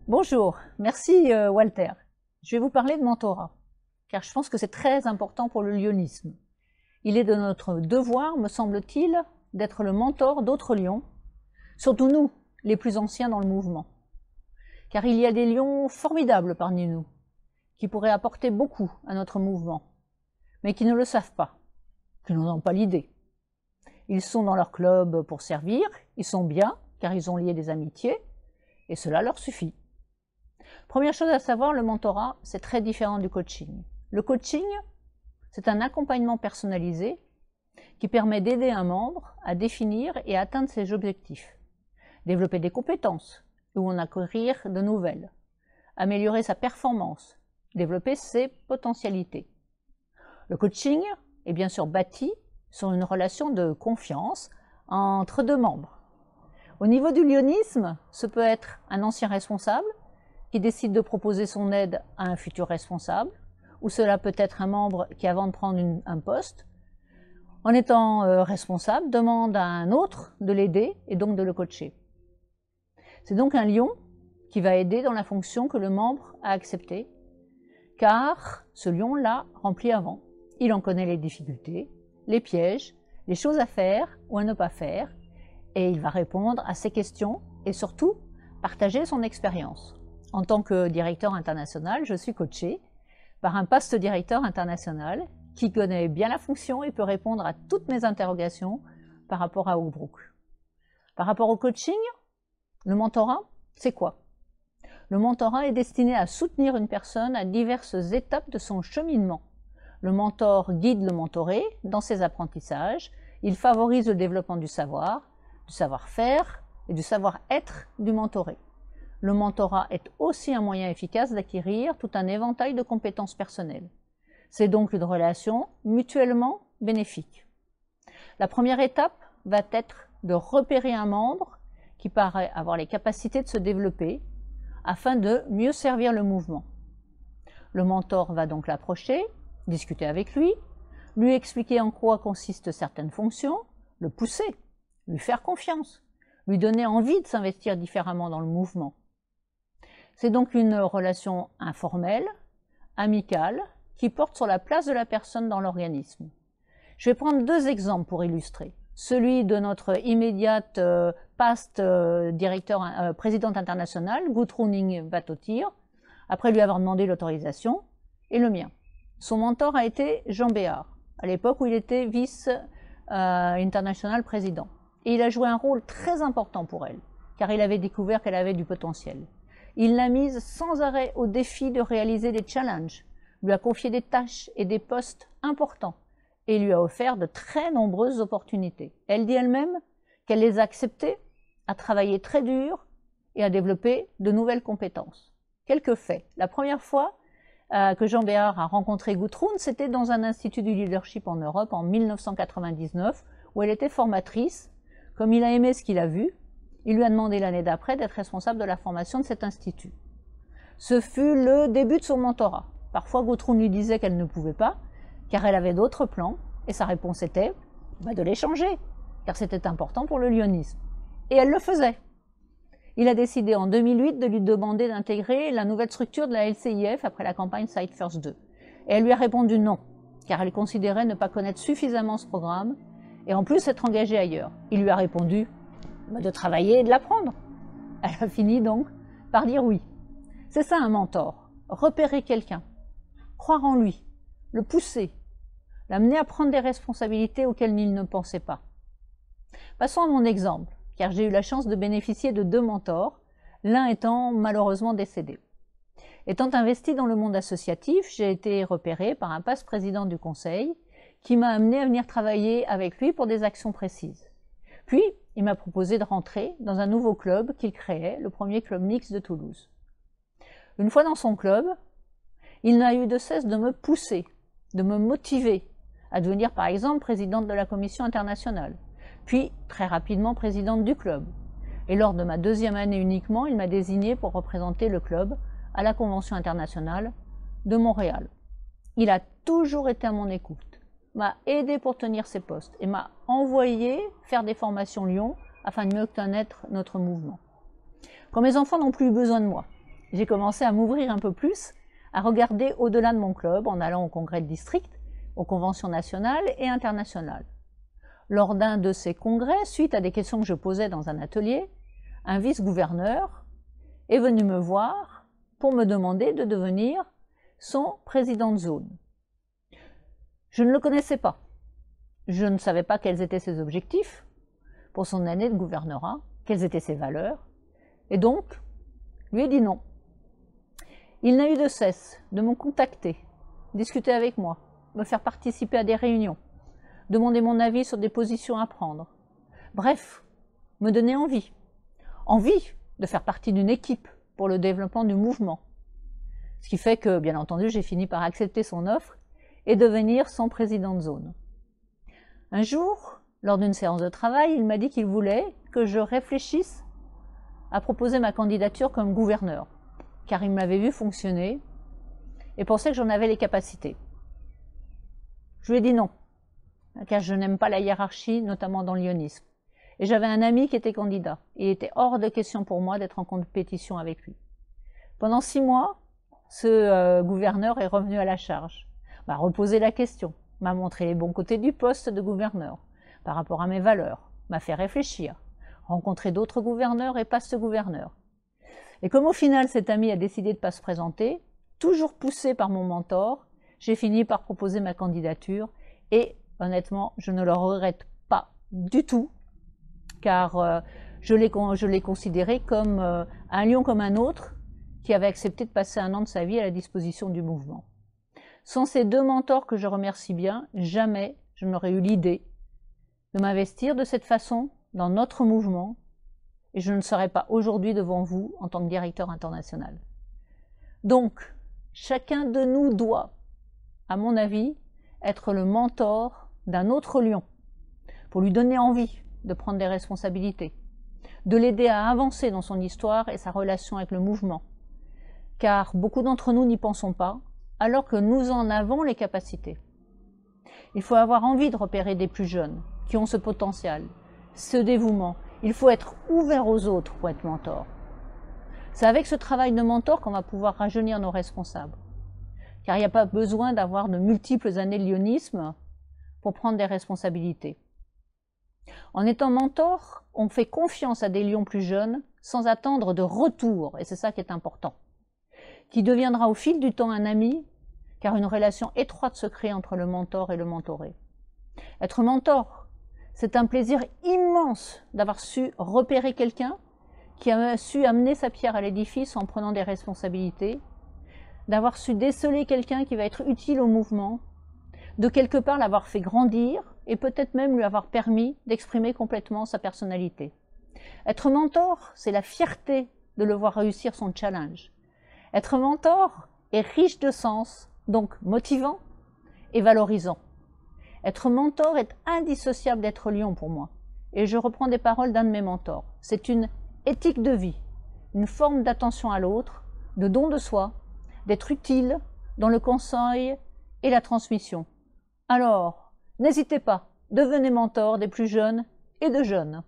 Bonjour, merci Walter. Je vais vous parler de mentorat, car je pense que c'est très important pour le lionisme. Il est de notre devoir, me semble-t-il, d'être le mentor d'autres lions, surtout nous, les plus anciens dans le mouvement. Car il y a des lions formidables parmi nous, qui pourraient apporter beaucoup à notre mouvement, mais qui ne le savent pas, qui n'en ont pas l'idée. Ils sont dans leur club pour servir, ils sont bien, car ils ont lié des amitiés, et cela leur suffit. Première chose à savoir, le mentorat, c'est très différent du coaching. Le coaching, c'est un accompagnement personnalisé qui permet d'aider un membre à définir et à atteindre ses objectifs, développer des compétences ou en acquérir de nouvelles, améliorer sa performance, développer ses potentialités. Le coaching est bien sûr bâti sur une relation de confiance entre deux membres. Au niveau du lionisme, ce peut être un ancien responsable qui décide de proposer son aide à un futur responsable, ou cela peut être un membre qui, avant de prendre un poste, en étant responsable, demande à un autre de l'aider et donc de le coacher. C'est donc un lion qui va aider dans la fonction que le membre a acceptée, car ce lion l'a rempli avant. Il en connaît les difficultés, les pièges, les choses à faire ou à ne pas faire, et il va répondre à ces questions et surtout partager son expérience. En tant que directeur international, je suis coachée par un poste directeur international qui connaît bien la fonction et peut répondre à toutes mes interrogations par rapport à Oubrook. Par rapport au coaching, le mentorat, c'est quoi? Le mentorat est destiné à soutenir une personne à diverses étapes de son cheminement. Le mentor guide le mentoré dans ses apprentissages, il favorise le développement du savoir-faire et du savoir-être du mentoré. Le mentorat est aussi un moyen efficace d'acquérir tout un éventail de compétences personnelles. C'est donc une relation mutuellement bénéfique. La première étape va être de repérer un membre qui paraît avoir les capacités de se développer afin de mieux servir le mouvement. Le mentor va donc l'approcher, discuter avec lui expliquer en quoi consistent certaines fonctions, le pousser, lui faire confiance, lui donner envie de s'investir différemment dans le mouvement. C'est donc une relation informelle, amicale, qui porte sur la place de la personne dans l'organisme. Je vais prendre deux exemples pour illustrer. Celui de notre immédiate présidente internationale, Gudrun Vatotir, après lui avoir demandé l'autorisation, et le mien. Son mentor a été Jean Béard, à l'époque où il était vice-international président. Et il a joué un rôle très important pour elle, car il avait découvert qu'elle avait du potentiel. Il l'a mise sans arrêt au défi de réaliser des challenges, lui a confié des tâches et des postes importants et lui a offert de très nombreuses opportunités. Elle dit elle-même qu'elle les a acceptées, a travaillé très dur et a développé de nouvelles compétences. Quelques faits. La première fois que Jean Béard a rencontré Gudrun, c'était dans un institut du leadership en Europe en 1999 où elle était formatrice. Comme il a aimé ce qu'il a vu, il lui a demandé l'année d'après d'être responsable de la formation de cet institut. Ce fut le début de son mentorat. Parfois, Gudrun lui disait qu'elle ne pouvait pas, car elle avait d'autres plans, et sa réponse était de les changer, car c'était important pour le lionisme. Et elle le faisait. Il a décidé en 2008 de lui demander d'intégrer la nouvelle structure de la LCIF après la campagne Side First 2. Et elle lui a répondu non, car elle considérait ne pas connaître suffisamment ce programme, et en plus être engagée ailleurs. Il lui a répondu de travailler et de l'apprendre. Elle a fini donc par dire oui. C'est ça un mentor, repérer quelqu'un, croire en lui, le pousser, l'amener à prendre des responsabilités auxquelles il ne pensait pas. Passons à mon exemple, car j'ai eu la chance de bénéficier de deux mentors, l'un étant malheureusement décédé. Étant investi dans le monde associatif, j'ai été repéré par un vice-président du conseil qui m'a amené à venir travailler avec lui pour des actions précises. Puis, il m'a proposé de rentrer dans un nouveau club qu'il créait, le premier club mixte de Toulouse. Une fois dans son club, il n'a eu de cesse de me pousser, de me motiver à devenir par exemple présidente de la commission internationale, puis très rapidement présidente du club. Et lors de ma deuxième année uniquement, il m'a désignée pour représenter le club à la Convention internationale de Montréal. Il a toujours été à mon écoute, m'a aidé pour tenir ses postes et m'a envoyé faire des formations Lyon afin de mieux connaître notre mouvement. Quand mes enfants n'ont plus eu besoin de moi, j'ai commencé à m'ouvrir un peu plus, à regarder au-delà de mon club en allant au congrès de district, aux conventions nationales et internationales. Lors d'un de ces congrès, suite à des questions que je posais dans un atelier, un vice-gouverneur est venu me voir pour me demander de devenir son président de zone. Je ne le connaissais pas. Je ne savais pas quels étaient ses objectifs pour son année de gouvernorat, quelles étaient ses valeurs, et donc, lui ai dit non. Il n'a eu de cesse de me contacter, discuter avec moi, me faire participer à des réunions, demander mon avis sur des positions à prendre. Bref, me donner envie de faire partie d'une équipe pour le développement du mouvement. Ce qui fait que, bien entendu, j'ai fini par accepter son offre et devenir son président de zone. Un jour, lors d'une séance de travail, il m'a dit qu'il voulait que je réfléchisse à proposer ma candidature comme gouverneur, car il m'avait vu fonctionner et pensait que j'en avais les capacités. Je lui ai dit non, car je n'aime pas la hiérarchie, notamment dans le lyonisme. Et j'avais un ami qui était candidat. Il était hors de question pour moi d'être en compétition avec lui. Pendant 6 mois, ce gouverneur est revenu à la charge, m'a reposé la question, m'a montré les bons côtés du poste de gouverneur par rapport à mes valeurs, m'a fait réfléchir, rencontrer d'autres gouverneurs et pas ce gouverneur. Et comme au final cet ami a décidé de ne pas se présenter, toujours poussé par mon mentor, j'ai fini par proposer ma candidature et honnêtement, je ne le regrette pas du tout, car je l'ai considéré comme un lion comme un autre qui avait accepté de passer 1 an de sa vie à la disposition du mouvement. Sans ces 2 mentors que je remercie bien, jamais je n'aurais eu l'idée de m'investir de cette façon dans notre mouvement et je ne serais pas aujourd'hui devant vous en tant que directeur international. Donc, chacun de nous doit, à mon avis, être le mentor d'un autre lion pour lui donner envie de prendre des responsabilités, de l'aider à avancer dans son histoire et sa relation avec le mouvement. Car beaucoup d'entre nous n'y pensons pas, alors que nous en avons les capacités. Il faut avoir envie de repérer des plus jeunes qui ont ce potentiel, ce dévouement. Il faut être ouvert aux autres pour être mentor. C'est avec ce travail de mentor qu'on va pouvoir rajeunir nos responsables. Car il n'y a pas besoin d'avoir de multiples années de lyonisme pour prendre des responsabilités. En étant mentor, on fait confiance à des lions plus jeunes sans attendre de retour, et c'est ça qui est important, qui deviendra au fil du temps un ami, car une relation étroite se crée entre le mentor et le mentoré. Être mentor, c'est un plaisir immense d'avoir su repérer quelqu'un qui a su amener sa pierre à l'édifice en prenant des responsabilités, d'avoir su déceler quelqu'un qui va être utile au mouvement, de quelque part l'avoir fait grandir et peut-être même lui avoir permis d'exprimer complètement sa personnalité. Être mentor, c'est la fierté de le voir réussir son challenge. Être mentor est riche de sens, donc motivant et valorisant. Être mentor est indissociable d'être lion pour moi. Et je reprends des paroles d'un de mes mentors. C'est une éthique de vie, une forme d'attention à l'autre, de don de soi, d'être utile dans le conseil et la transmission. Alors, n'hésitez pas, devenez mentor des plus jeunes et de jeunes.